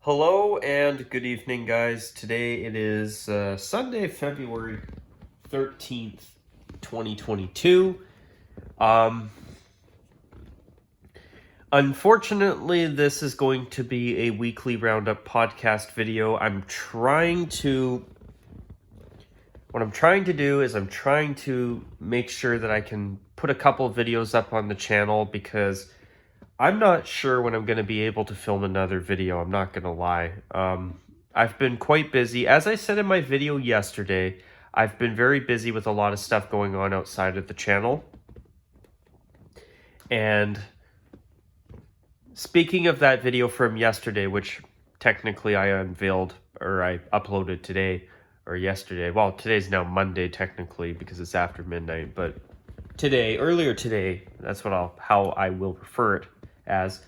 Hello and good evening, guys. Today it is Sunday, February 13th, 2022. Um, Unfortunately, this is going to be a weekly roundup podcast video. What I'm trying to do is I'm trying to make sure that I can put a couple videos up on the channel because I'm not sure when I'm going to be able to film another video. I'm not going to lie. I've been quite busy. As I said in my video yesterday, I've been very busy with a lot of stuff going on outside of the channel. And speaking of that video from yesterday, which technically I unveiled or I uploaded today or yesterday. Well, today's now Monday technically because it's after midnight, but earlier today, that's how I will refer it as.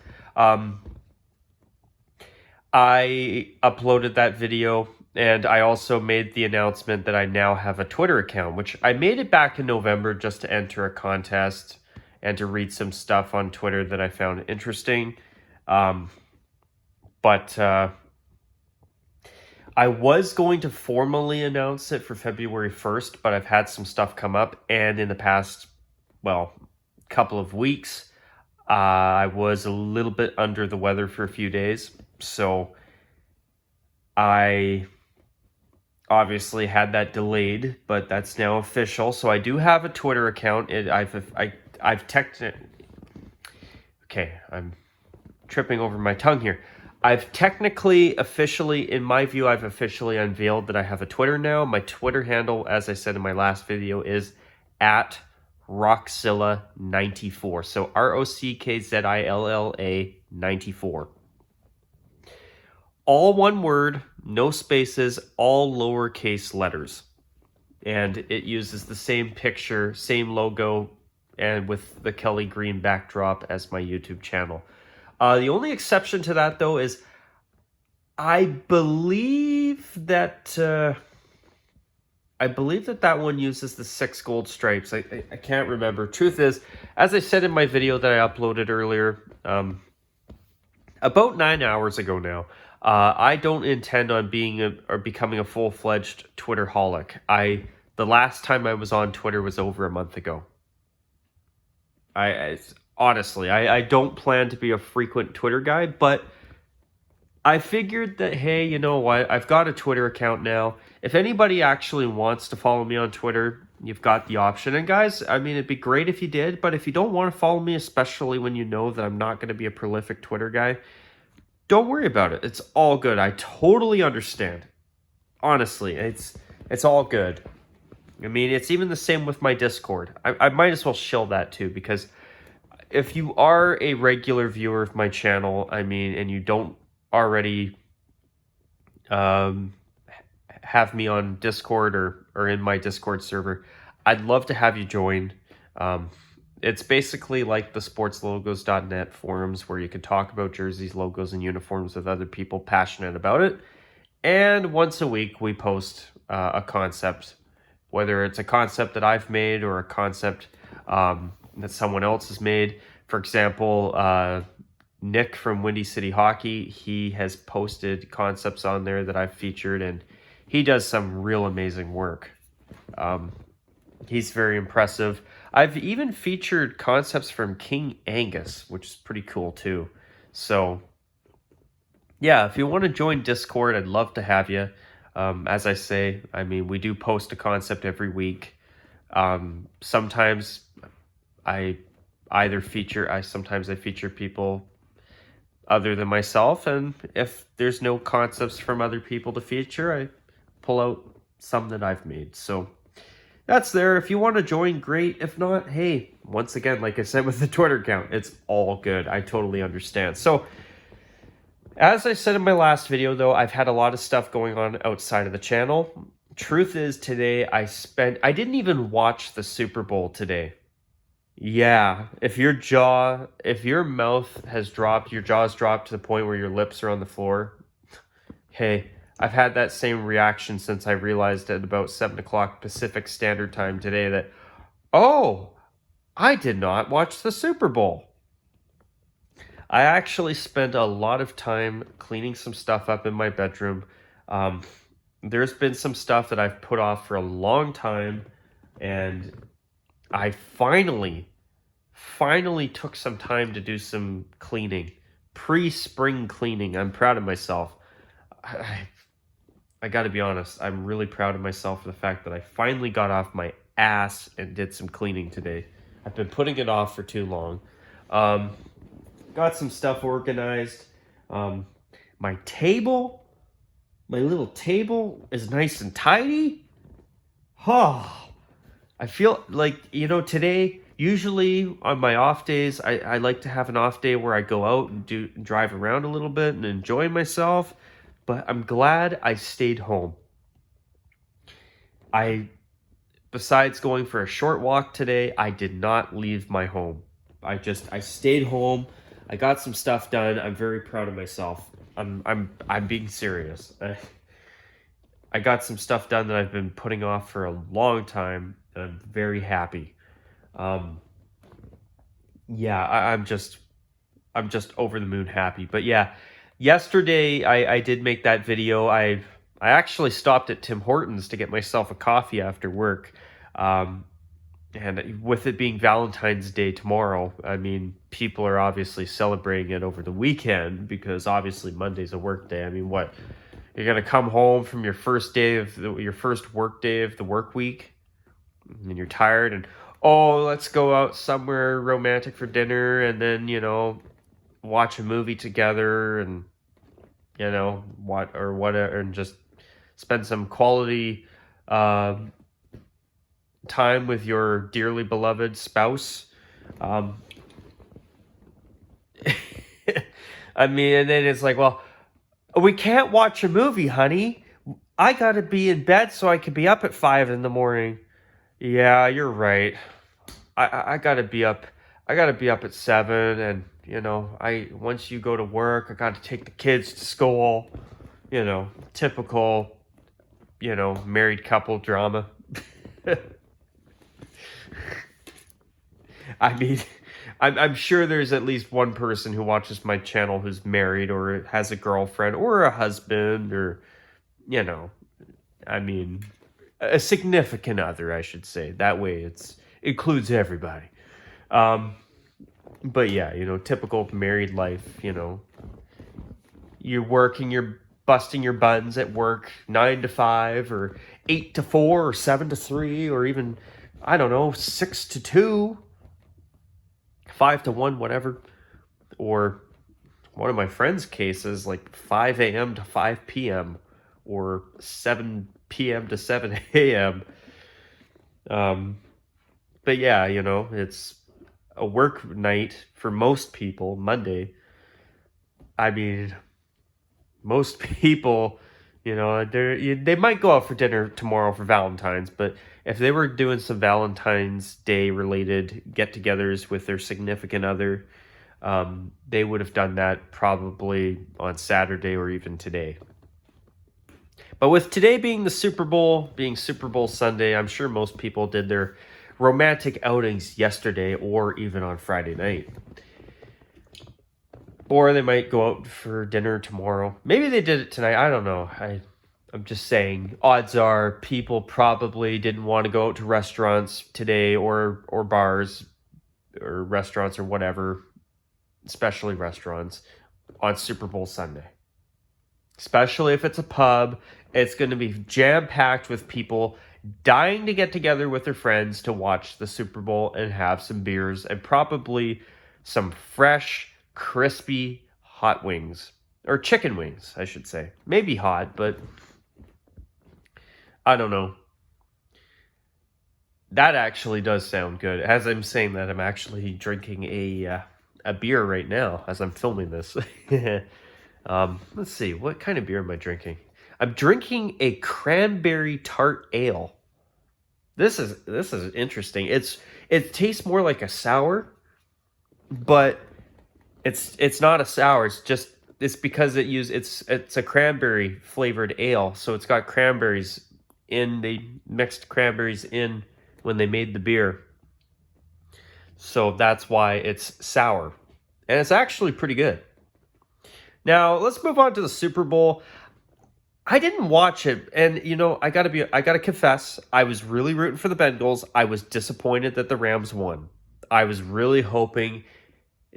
I uploaded that video and I also made the announcement that I now have a Twitter account, which I made it back in November just to enter a contest and to read some stuff on Twitter that I found interesting. But I was going to formally announce it for February 1st, but I've had some stuff come up, and in the past, couple of weeks, I was a little bit under the weather for a few days, so I obviously had that delayed, but that's now official. So I do have a Twitter account. I've texted. Okay, I'm tripping over my tongue here. I've technically, officially, in my view, I've officially unveiled that I have a Twitter now. My Twitter handle, as I said in my last video, is at Rockzilla94. So ROCKZILLA 94. All one word, no spaces, all lowercase letters. And it uses the same picture, same logo, and with the Kelly Green backdrop as my YouTube channel. The only exception to that, though, is I believe that that one uses the 6 gold stripes. I can't remember. Truth is, as I said in my video that I uploaded earlier, about 9 hours ago now, I don't intend on becoming a full-fledged Twitter-holic. The last time I was on Twitter was over a month ago. Honestly, I don't plan to be a frequent Twitter guy, but I figured that, hey, you know what? I've got a Twitter account now. If anybody actually wants to follow me on Twitter, you've got the option. And guys, I mean, it'd be great if you did, but if you don't want to follow me, especially when you know that I'm not going to be a prolific Twitter guy, don't worry about it. It's all good. I totally understand. Honestly, it's all good. I mean, it's even the same with my Discord. I might as well shill that too, because if you are a regular viewer of my channel, I mean, and you don't already have me on Discord or in my Discord server, I'd love to have you join. It's basically like the sportslogos.net forums where you can talk about jerseys, logos, and uniforms with other people passionate about it. And once a week, we post a concept, whether it's a concept that I've made or a concept that someone else has made. For example, Nick from Windy City Hockey, he has posted concepts on there that I've featured, and he does some real amazing work. He's very impressive. I've even featured concepts from King Angus, which is pretty cool too. So, yeah, if you want to join Discord, I'd love to have you. As I say, I mean, we do post a concept every week. Sometimes I feature people other than myself, and if there's no concepts from other people to feature, I pull out some that I've made. So that's there. If you want to join, great. If not, hey, once again, like I said with the Twitter account, it's all good. I totally understand. So as I said in my last video, though, I've had a lot of stuff going on outside of the channel. Truth is, today I didn't even watch the Super Bowl today. Yeah, if your mouth has dropped, your jaw's dropped to the point where your lips are on the floor, hey, I've had that same reaction since I realized at about 7 o'clock Pacific Standard Time today that, oh, I did not watch the Super Bowl. I actually spent a lot of time cleaning some stuff up in my bedroom. Um, there's been some stuff that I've put off for a long time, and I finally took some time to do some cleaning. Pre-spring cleaning. I'm proud of myself. I, I got to be honest, I'm really proud of myself for the fact that I finally got off my ass and did some cleaning today. I've been putting it off for too long. Um, got some stuff organized. Um, my table, my little table is nice and tidy. Oh, I feel like, today, usually on my off days, I like to have an off day where I go out and drive around a little bit and enjoy myself. But I'm glad I stayed home. I, besides going for a short walk today, I did not leave my home. I stayed home. I got some stuff done. I'm very proud of myself. I'm being serious. I got some stuff done that I've been putting off for a long time, and I'm very happy. Um, yeah, I'm just over the moon happy. But yeah, yesterday I did make that video. I actually stopped at Tim Hortons to get myself a coffee after work. Um, and with it being Valentine's Day tomorrow, I mean, people are obviously celebrating it over the weekend because obviously Monday's a work day. I mean, what? You're gonna come home from your first day of your first work day of the work week, and you're tired, and oh, let's go out somewhere romantic for dinner, and then watch a movie together, and what or whatever, and just spend some quality time with your dearly beloved spouse. Um, I mean, and then it's like, well, we can't watch a movie, honey. I gotta be in bed so I can be up at 5 in the morning. Yeah, you're right. I gotta be up. I gotta be up at 7, and I once you go to work, I gotta take the kids to school. Typical, married couple drama. I mean, I'm sure there's at least one person who watches my channel who's married or has a girlfriend or a husband or, you know, I mean, a significant other, I should say. That way it includes everybody. Um, but yeah, typical married life, you're working, you're busting your buns at work 9 to 5 or 8 to 4 or 7 to 3 or even, I don't know, 6 to 2. 5 to 1, whatever. Or one of my friends' cases, like 5 a.m. to 5 p.m. or 7 p.m. to 7 a.m. But yeah, it's a work night for most people, Monday. I mean, most people, they might go out for dinner tomorrow for Valentine's, but if they were doing some Valentine's Day related get-togethers with their significant other, they would have done that probably on Saturday or even today. But with today being the Super Bowl, being Super Bowl Sunday, I'm sure most people did their romantic outings yesterday or even on Friday night. Or they might go out for dinner tomorrow. Maybe they did it tonight. I don't know. I'm just saying, odds are people probably didn't want to go out to restaurants today or bars or restaurants or whatever, especially restaurants, on Super Bowl Sunday. Especially if it's a pub, it's going to be jam-packed with people dying to get together with their friends to watch the Super Bowl and have some beers and probably some fresh, crispy hot wings. Or chicken wings, I should say. Maybe hot, but I don't know. That actually does sound good. As I'm saying that, I'm actually drinking a beer right now as I'm filming this. Let's see, what kind of beer am I drinking? I'm drinking a cranberry tart ale. This is interesting. It tastes more like a sour, but it's not a sour. It's because it's a cranberry flavored ale, so it's got cranberries in. They mixed cranberries in when they made the beer, so that's why it's sour. And it's actually pretty good. Now, let's move on to the Super Bowl. I didn't watch it, and I gotta confess, I was really rooting for the Bengals. I was disappointed that the Rams won. I was really hoping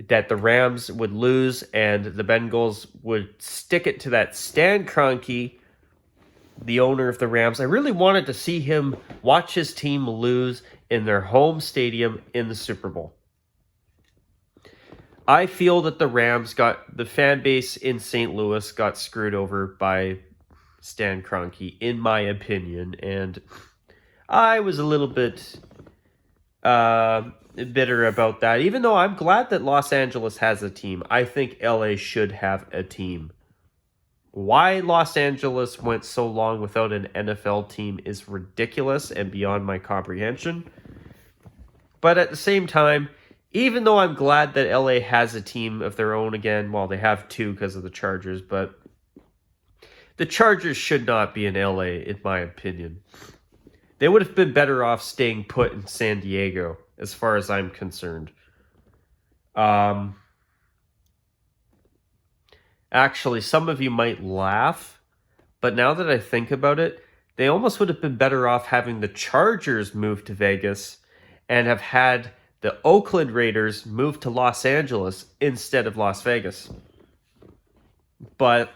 that the Rams would lose and the Bengals would stick it to that Stan Kroenke, the owner of the Rams. I really wanted to see him watch his team lose in their home stadium in the Super Bowl. I feel that the fan base in St. Louis got screwed over by Stan Kroenke, in my opinion, and I was a little bit bitter about that. Even though I'm glad that Los Angeles has a team, I think LA should have a team. Why Los Angeles went so long without an NFL team is ridiculous and beyond my comprehension. But at the same time, even though I'm glad that LA has a team of their own again, well, they have two because of the Chargers, but the Chargers should not be in LA, in my opinion. They would have been better off staying put in San Diego, as far as I'm concerned. Actually, some of you might laugh, but now that I think about it, they almost would have been better off having the Chargers move to Vegas and have had the Oakland Raiders move to Los Angeles instead of Las Vegas. But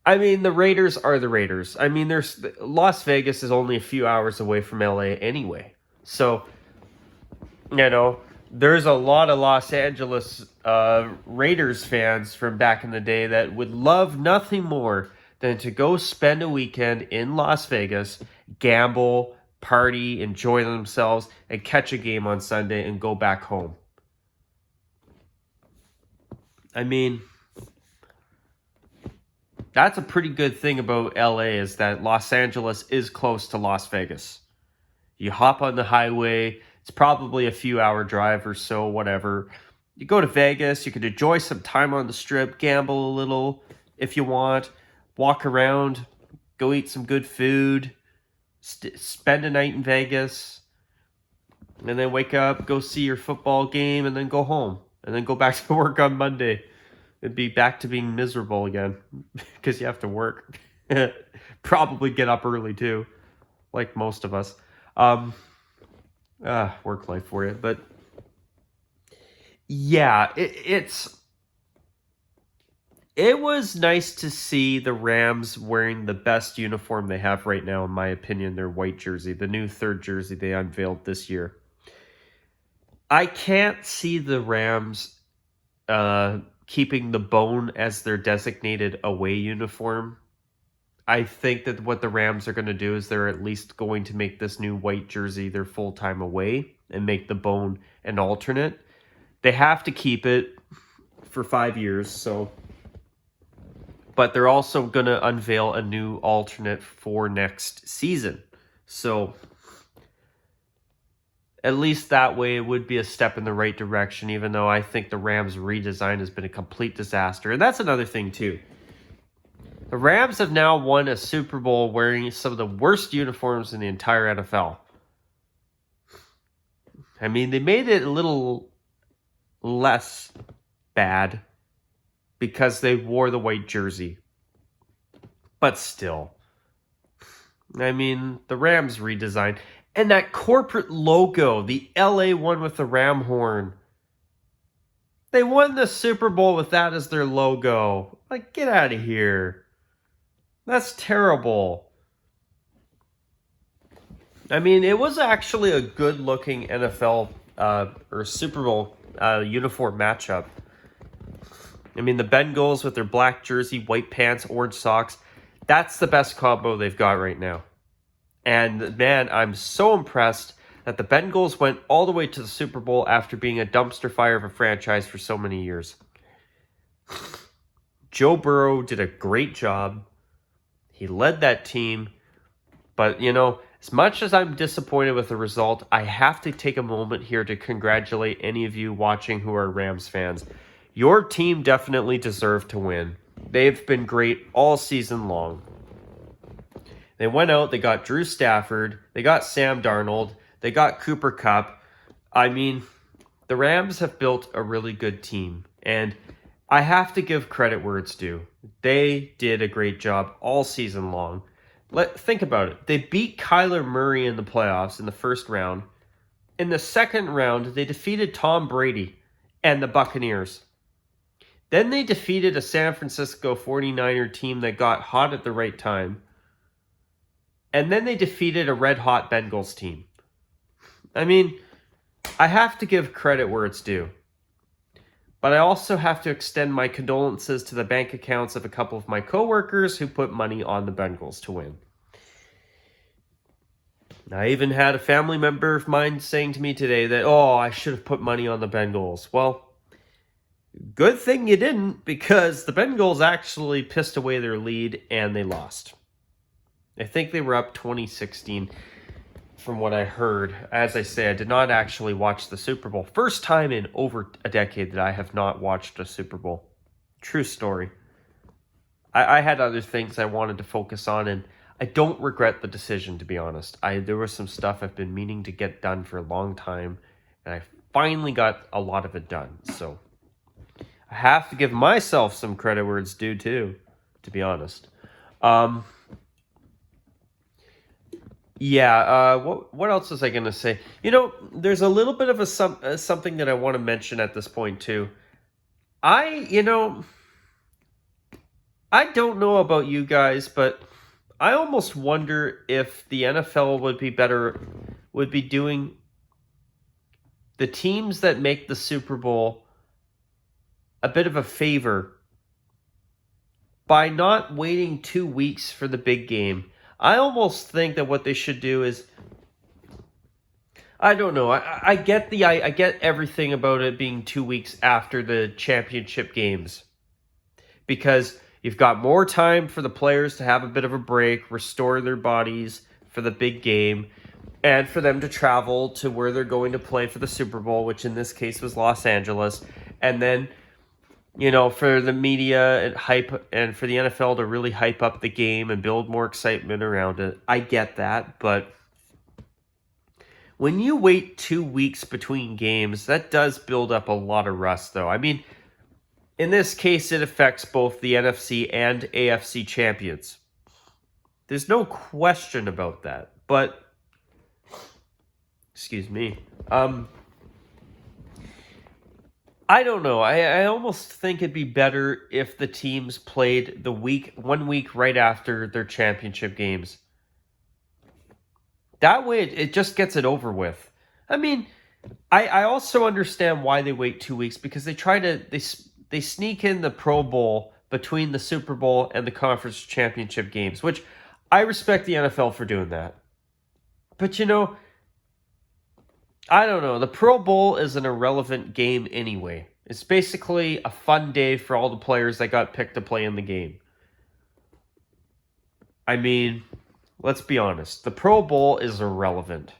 I mean, the Raiders are the Raiders. I mean, Las Vegas is only a few hours away from LA anyway. So, there's a lot of Los Angeles Raiders fans from back in the day that would love nothing more than to go spend a weekend in Las Vegas, gamble, party, enjoy themselves, and catch a game on Sunday and go back home. I mean, that's a pretty good thing about LA, is that Los Angeles is close to Las Vegas. You hop on the highway, it's probably a few hour drive or so, whatever. You go to Vegas, you could enjoy some time on the Strip, gamble a little if you want, walk around, go eat some good food, spend a night in Vegas, and then wake up, go see your football game, and then go home, and then go back to work on Monday. It'd be back to being miserable again because you have to work. Probably get up early too, like most of us. Work life for you. But yeah, it was nice to see the Rams wearing the best uniform they have right now, in my opinion, their white jersey, the new third jersey they unveiled this year. I can't see the Rams keeping the bone as their designated away uniform. I think that what the Rams are going to do is they're at least going to make this new white jersey their full-time away and make the bone an alternate. They have to keep it for 5 years, but they're also going to unveil a new alternate for next season. So at least that way it would be a step in the right direction, even though I think the Rams redesign has been a complete disaster. And that's another thing too. The Rams have now won a Super Bowl wearing some of the worst uniforms in the entire NFL. I mean, they made it a little less bad because they wore the white jersey. But still, I mean, the Rams redesign. And that corporate logo, the LA one with the ram horn. They won the Super Bowl with that as their logo. Like, get out of here. That's terrible. I mean, it was actually a good-looking NFL or Super Bowl uniform matchup. I mean, the Bengals with their black jersey, white pants, orange socks. That's the best combo they've got right now. And man, I'm so impressed that the Bengals went all the way to the Super Bowl after being a dumpster fire of a franchise for so many years. Joe Burrow did a great job. He led that team. But, as much as I'm disappointed with the result, I have to take a moment here to congratulate any of you watching who are Rams fans. Your team definitely deserved to win. They've been great all season long. They went out, they got Drew Stafford, they got Sam Darnold, they got Cooper Kupp. I mean, the Rams have built a really good team, and I have to give credit where it's due. They did a great job all season long. Think about it. They beat Kyler Murray in the playoffs in the first round. In the second round, they defeated Tom Brady and the Buccaneers. Then they defeated a San Francisco 49er team that got hot at the right time. And then they defeated a red-hot Bengals team. I mean, I have to give credit where it's due. But I also have to extend my condolences to the bank accounts of a couple of my coworkers who put money on the Bengals to win. I even had a family member of mine saying to me today that, I should have put money on the Bengals. Well, good thing you didn't, because the Bengals actually pissed away their lead and they lost. I think they were up 2016 from what I heard. As I say, I did not actually watch the Super Bowl. First time in over a decade that I have not watched a Super Bowl. True story. I had other things I wanted to focus on, and I don't regret the decision, to be honest. There was some stuff I've been meaning to get done for a long time, and I finally got a lot of it done. So I have to give myself some credit where it's due, too, to be honest. What else was I going to say? There's a little bit of something that I want to mention at this point, too. I don't know about you guys, but I almost wonder if the NFL would be doing the teams that make the Super Bowl a bit of a favor by not waiting 2 weeks for the big game. I almost think that what they should do is, I don't know. I get everything about it being 2 weeks after the championship games, because you've got more time for the players to have a bit of a break, restore their bodies for the big game, and for them to travel to where they're going to play for the Super Bowl, which in this case was Los Angeles, and then for the media and hype, and for the NFL to really hype up the game and build more excitement around it. I get that, but when you wait 2 weeks between games, that does build up a lot of rust, though. I mean, in this case, it affects both the NFC and AFC champions. There's no question about that, but excuse me. I don't know. I almost think it'd be better if the teams played 1 week right after their championship games. That way, it just gets it over with. I mean, I also understand why they wait 2 weeks, because they sneak in the Pro Bowl between the Super Bowl and the conference championship games, which I respect the NFL for doing that. But I don't know. The Pro Bowl is an irrelevant game anyway. It's basically a fun day for all the players that got picked to play in the game. I mean, let's be honest. The Pro Bowl is irrelevant.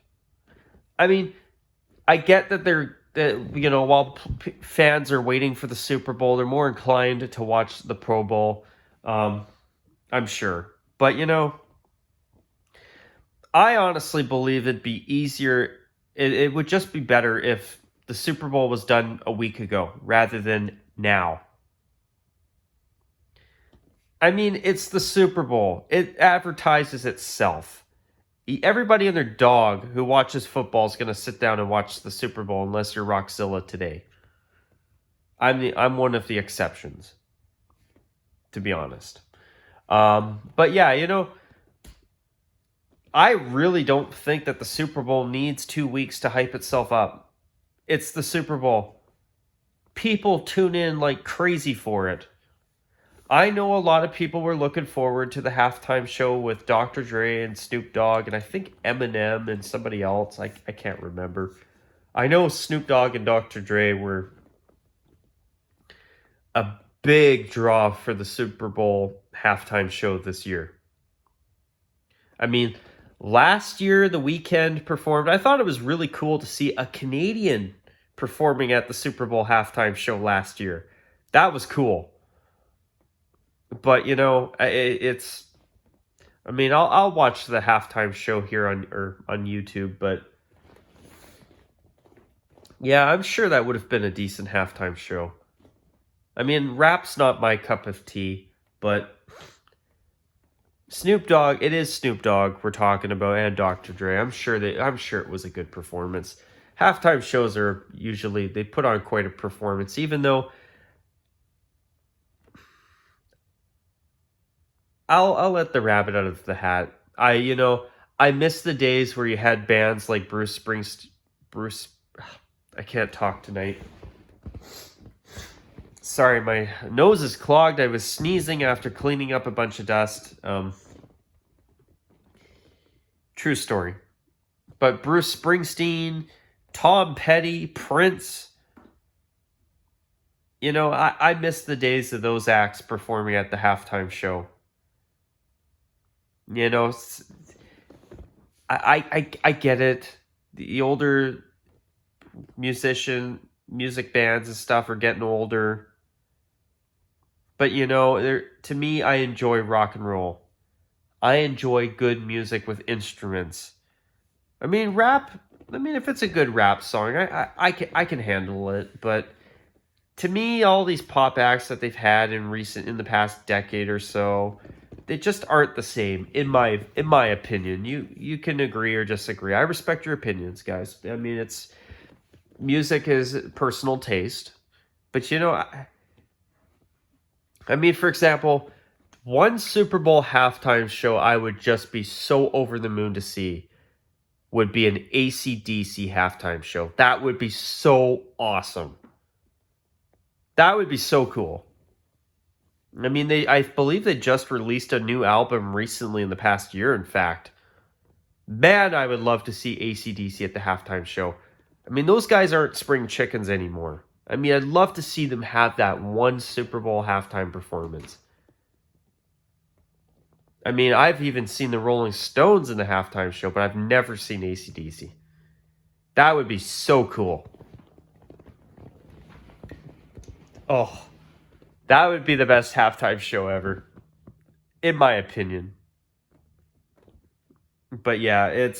I mean, I get that while fans are waiting for the Super Bowl, they're more inclined to watch the Pro Bowl. I'm sure. But, I honestly believe it'd be easier. It would just be better if the Super Bowl was done a week ago rather than now. I mean, it's the Super Bowl. It advertises itself. Everybody and their dog who watches football is going to sit down and watch the Super Bowl unless you're Rockzilla today. I'm one of the exceptions, to be honest. But yeah, I really don't think that the Super Bowl needs 2 weeks to hype itself up. It's the Super Bowl. People tune in like crazy for it. I know a lot of people were looking forward to the halftime show with Dr. Dre and Snoop Dogg, and I think Eminem and somebody else. I can't remember. I know Snoop Dogg and Dr. Dre were a big draw for the Super Bowl halftime show this year. I mean, last year, The Weeknd performed. I thought it was really cool to see a Canadian performing at the Super Bowl halftime show last year. That was cool. But, it's... I mean, I'll watch the halftime show here on YouTube, but Yeah, I'm sure that would have been a decent halftime show. I mean, rap's not my cup of tea, but Snoop Dogg, it is Snoop Dogg we're talking about, and Dr. Dre. I'm sure it was a good performance. Halftime shows are usually they put on quite a performance, even though I'll let the rabbit out of the hat. I miss the days where you had bands like Bruce Springsteen. Bruce, I can't talk tonight. Sorry, my nose is clogged. I was sneezing after cleaning up a bunch of dust. True story. But Bruce Springsteen, Tom Petty, Prince. I miss the days of those acts performing at the halftime show. You know, I get it. The older music bands and stuff are getting older. But to me, I enjoy rock and roll. I enjoy good music with instruments. I mean, rap. I mean, if it's a good rap song, I can handle it. But to me, all these pop acts that they've had in the past decade or so, they just aren't the same in my opinion. You can agree or disagree. I respect your opinions, guys. I mean, it's music is personal taste, but I mean, for example, one Super Bowl halftime show I would just be so over the moon to see would be an AC/DC halftime show. That would be so awesome. That would be so cool. I mean, I believe they just released a new album recently in the past year, in fact. Man, I would love to see AC/DC at the halftime show. I mean, those guys aren't spring chickens anymore. I mean, I'd love to see them have that one Super Bowl halftime performance. I mean, I've even seen the Rolling Stones in the halftime show, but I've never seen AC/DC. That would be so cool. Oh, that would be the best halftime show ever, in my opinion. But yeah,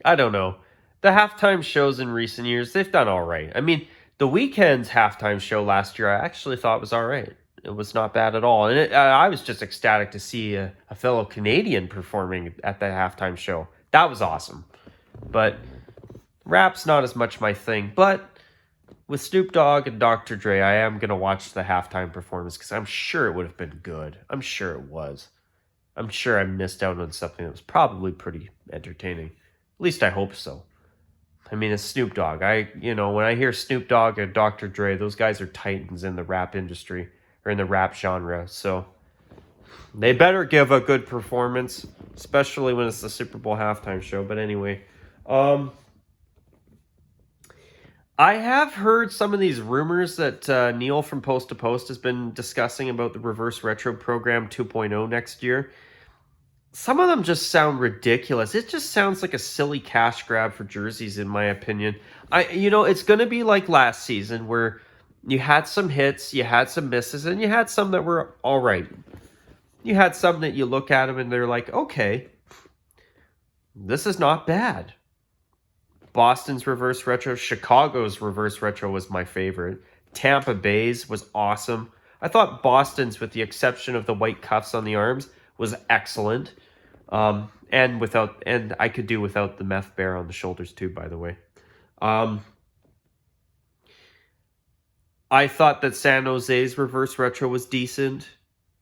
I don't know. The halftime shows in recent years, they've done all right. I mean, the Weeknd's halftime show last year, I actually thought was all right. It was not bad at all. And I was just ecstatic to see a fellow Canadian performing at the halftime show. That was awesome. But rap's not as much my thing. But with Snoop Dogg and Dr. Dre, I am going to watch the halftime performance because I'm sure it would have been good. I'm sure it was. I'm sure I missed out on something that was probably pretty entertaining. At least I hope so. I mean, it's Snoop Dogg. When I hear Snoop Dogg and Dr. Dre, those guys are titans in the rap industry or in the rap genre. So they better give a good performance, especially when it's the Super Bowl halftime show. But anyway, I have heard some of these rumors that Neil from Post to Post has been discussing about the Reverse Retro Program 2.0 next year. Some of them just sound ridiculous. It just sounds like a silly cash grab for jerseys, in my opinion. It's going to be like last season where you had some hits, you had some misses, and you had some that were all right. You had some that you look at them and they're like, okay, this is not bad. Boston's reverse retro, Chicago's reverse retro was my favorite. Tampa Bay's was awesome. I thought Boston's, with the exception of the white cuffs on the arms, was excellent. And I could do without the meth bear on the shoulders too, by the way. I thought that San Jose's reverse retro was decent.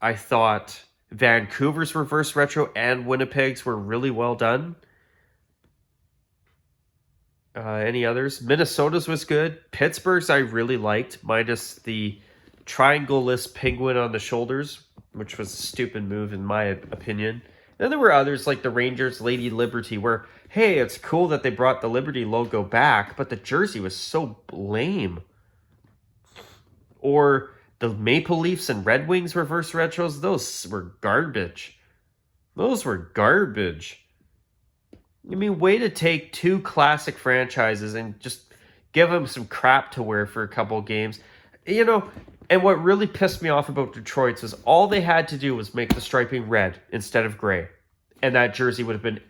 I thought Vancouver's reverse retro and Winnipeg's were really well done. Any others? Minnesota's was good. Pittsburgh's I really liked, minus the triangle-less penguin on the shoulders, which was a stupid move in my opinion. Then there were others like the Rangers Lady Liberty where, hey, it's cool that they brought the Liberty logo back, but the jersey was so lame. Or the Maple Leafs and Red Wings reverse retros, those were garbage. Those were garbage. I mean, way to take two classic franchises and just give them some crap to wear for a couple of games. And what really pissed me off about Detroit's was all they had to do was make the striping red instead of gray. And that jersey would have been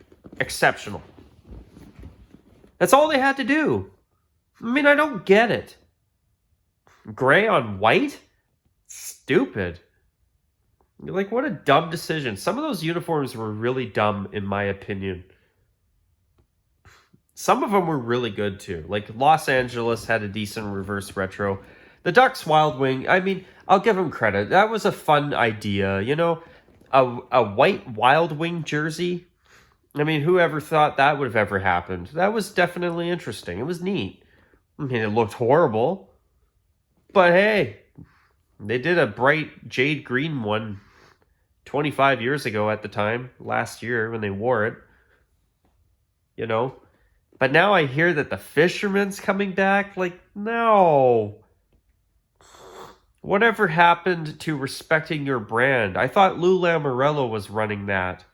exceptional. That's all they had to do. I mean, I don't get it. Gray on white? Stupid. You're like, what a dumb decision. Some of those uniforms were really dumb, in my opinion. Some of them were really good, too. Like, Los Angeles had a decent reverse retro. The Ducks Wild Wing, I mean, I'll give them credit. That was a fun idea. You know, a white Wild Wing jersey. I mean, whoever thought that would have ever happened? That was definitely interesting. It was neat. I mean, it looked horrible. But hey, they did a bright jade green one 25 years ago at the time, last year when they wore it. You know? But now I hear that the Fisherman's coming back. Like, no. Whatever happened to respecting your brand? I thought Lou Lamoriello was running that.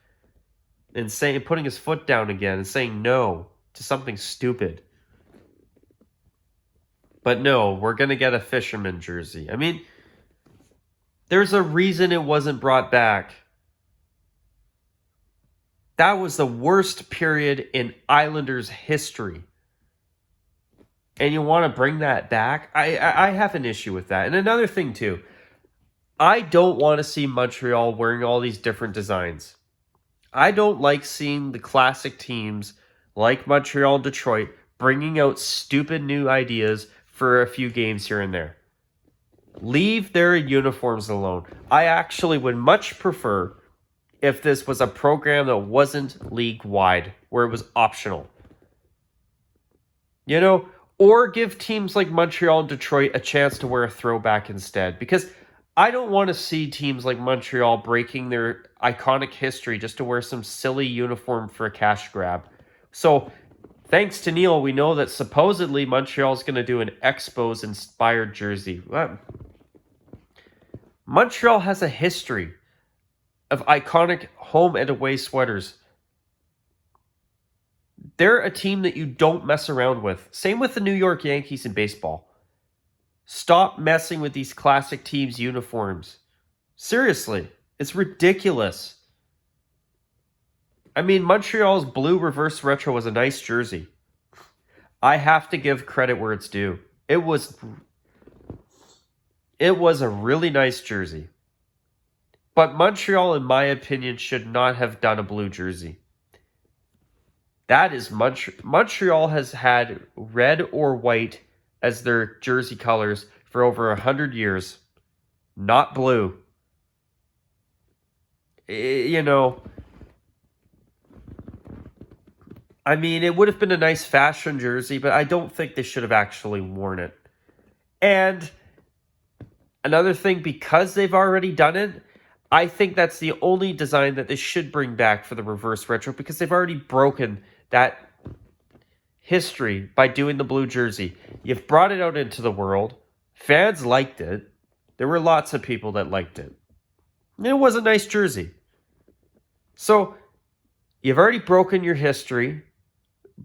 And putting his foot down again and saying no to something stupid. But no, we're going to get a Fisherman jersey. I mean, there's a reason it wasn't brought back. That was the worst period in Islanders history. And you want to bring that back? I have an issue with that. And another thing, too. I don't want to see Montreal wearing all these different designs. I don't like seeing the classic teams like Montreal and Detroit bringing out stupid new ideas for a few games here and there. Leave their uniforms alone. I actually would much prefer if this was a program that wasn't league-wide, where it was optional. You know, or give teams like Montreal and Detroit a chance to wear a throwback instead. Because I don't want to see teams like Montreal breaking their iconic history just to wear some silly uniform for a cash grab. So, thanks to Neil, we know that supposedly Montreal's going to do an Expos-inspired jersey. Montreal has a history of iconic home and away sweaters. They're a team that you don't mess around with. Same with the New York Yankees in baseball. Stop messing with these classic teams' uniforms. Seriously, it's ridiculous. I mean, Montreal's blue reverse retro was a nice jersey. I have to give credit where it's due. It was a really nice jersey. But Montreal, in my opinion, should not have done a blue jersey. That is Montreal has had red or white as their jersey colors for over 100 years. Not blue. You know, I mean, it would have been a nice fashion jersey, but I don't think they should have actually worn it. And another thing, because they've already done it, I think that's the only design that they should bring back for the reverse retro, because they've already broken that history by doing the blue jersey. You've brought it out into the world. Fans liked it. There were lots of people that liked it. And it was a nice jersey. So, you've already broken your history,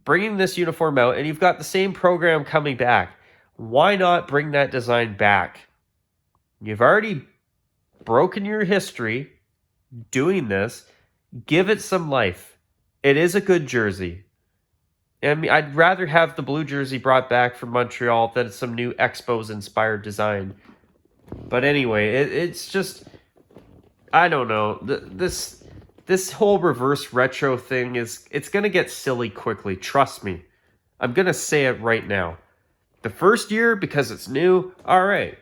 bringing this uniform out, and you've got the same program coming back. Why not bring that design back? You've already broken your history doing this. Give it some life. It is a good jersey. I mean, I'd rather have the blue jersey brought back from Montreal than some new Expos-inspired design. But anyway, it's just, I don't know. This whole reverse retro thing it's going to get silly quickly. Trust me. I'm going to say it right now. The first year, because it's new, all right.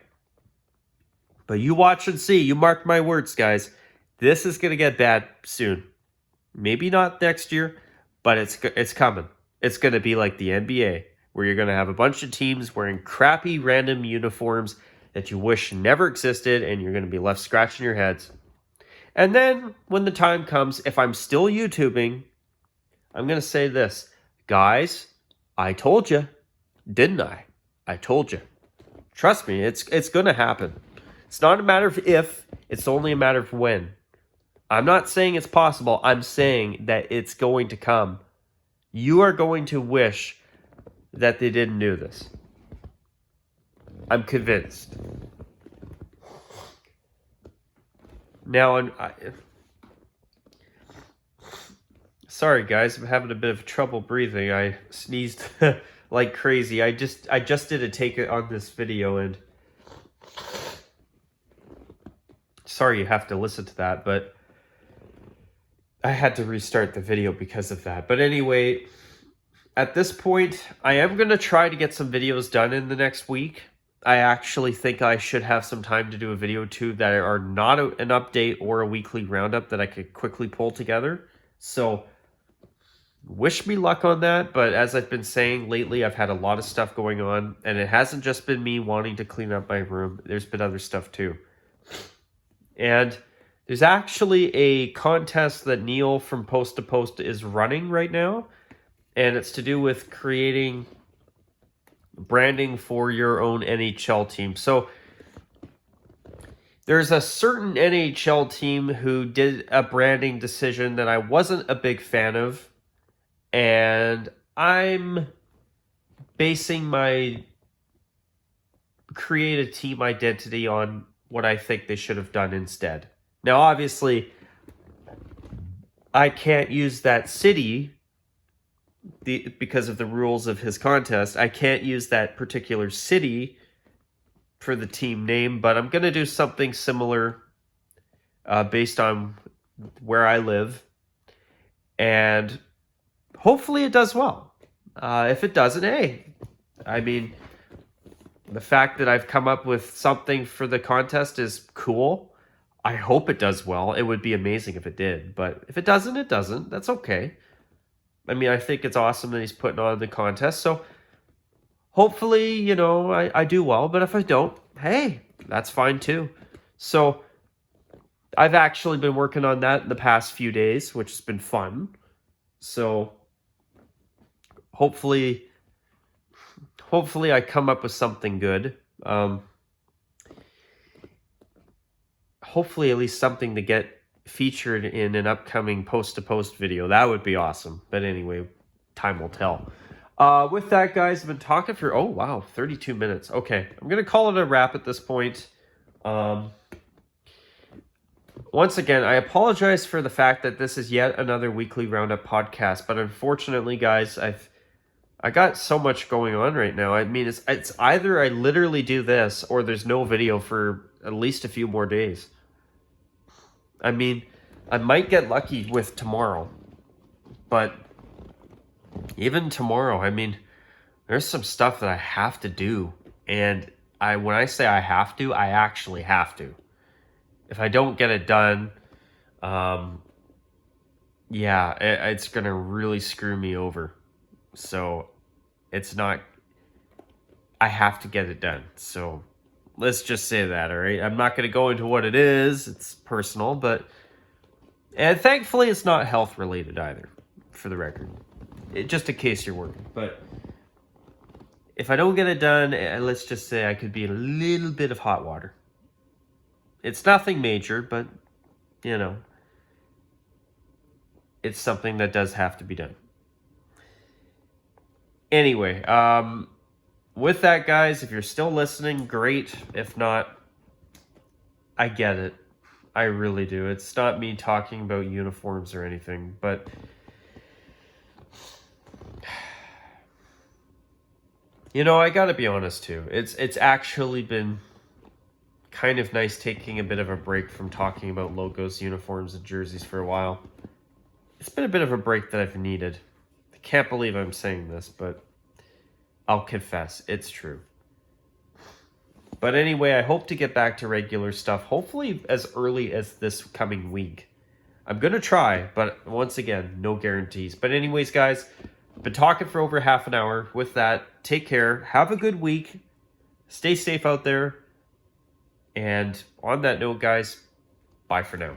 But you watch and see. You mark my words, guys. This is going to get bad soon. Maybe not next year, but it's coming. It's going to be like the NBA, where you're going to have a bunch of teams wearing crappy random uniforms that you wish never existed, and you're going to be left scratching your heads. And then, when the time comes, if I'm still YouTubing, I'm going to say this. Guys, I told you. Didn't I? I told you. Trust me, it's going to happen. It's not a matter of if, it's only a matter of when. I'm not saying it's possible. I'm saying that it's going to come. You are going to wish that they didn't do this. I'm convinced. Now, sorry guys, I'm having a bit of trouble breathing. I sneezed like crazy. I just did a take on this video, and sorry you have to listen to that, but I had to restart the video because of that. But anyway, at this point, I am going to try to get some videos done in the next week. I actually think I should have some time to do a video too that are not an update or a weekly roundup that I could quickly pull together. So wish me luck on that. But as I've been saying lately, I've had a lot of stuff going on, and it hasn't just been me wanting to clean up my room. There's been other stuff too. And there's actually a contest that Neil from Post to Post is running right now. And it's to do with creating branding for your own NHL team. So there's a certain NHL team who did a branding decision that I wasn't a big fan of. And I'm basing my create a team identity on what I think they should have done instead. Now, obviously, I can't use that city because of the rules of his contest. I can't use that particular city for the team name, but I'm going to do something similar based on where I live. And hopefully it does well. If it doesn't, hey, I mean, the fact that I've come up with something for the contest is cool. I hope it does well. It would be amazing if it did. But if it doesn't, it doesn't. That's okay. I mean, I think it's awesome that he's putting on the contest. So hopefully, you know, I do well. But if I don't, hey, that's fine too. So I've actually been working on that in the past few days, which has been fun. So hopefully I come up with something good. Hopefully at least something to get featured in an upcoming post-to-post video. That would be awesome. But anyway, time will tell. With that, guys, I've been talking for, 32 minutes. Okay, I'm going to call it a wrap at this point. Once again, I apologize for the fact that this is yet another weekly roundup podcast. But unfortunately, guys, I got so much going on right now. I mean, it's either I literally do this or there's no video for at least a few more days. I mean, I might get lucky with tomorrow, but even tomorrow, I mean, there's some stuff that I have to do. And when I say I have to, I actually have to. If I don't get it done, it's going to really screw me over. So it's not, I have to get it done. So let's just say that, all right? I'm not going to go into what it is. It's personal, and thankfully it's not health related either, for the record. Just in case you're working. But if I don't get it done, let's just say I could be in a little bit of hot water. It's nothing major, but, you know, it's something that does have to be done. Anyway, with that, guys, if you're still listening, great. If not, I get it. I really do. It's not me talking about uniforms or anything, but you know, I gotta be honest too. It's actually been kind of nice taking a bit of a break from talking about logos, uniforms, and jerseys for a while. It's been a bit of a break that I've needed. I can't believe I'm saying this, but I'll confess, it's true. But anyway, I hope to get back to regular stuff, hopefully as early as this coming week. I'm going to try, but once again, no guarantees. But anyways, guys, I've been talking for over half an hour. With that, take care. Have a good week. Stay safe out there. And on that note, guys, bye for now.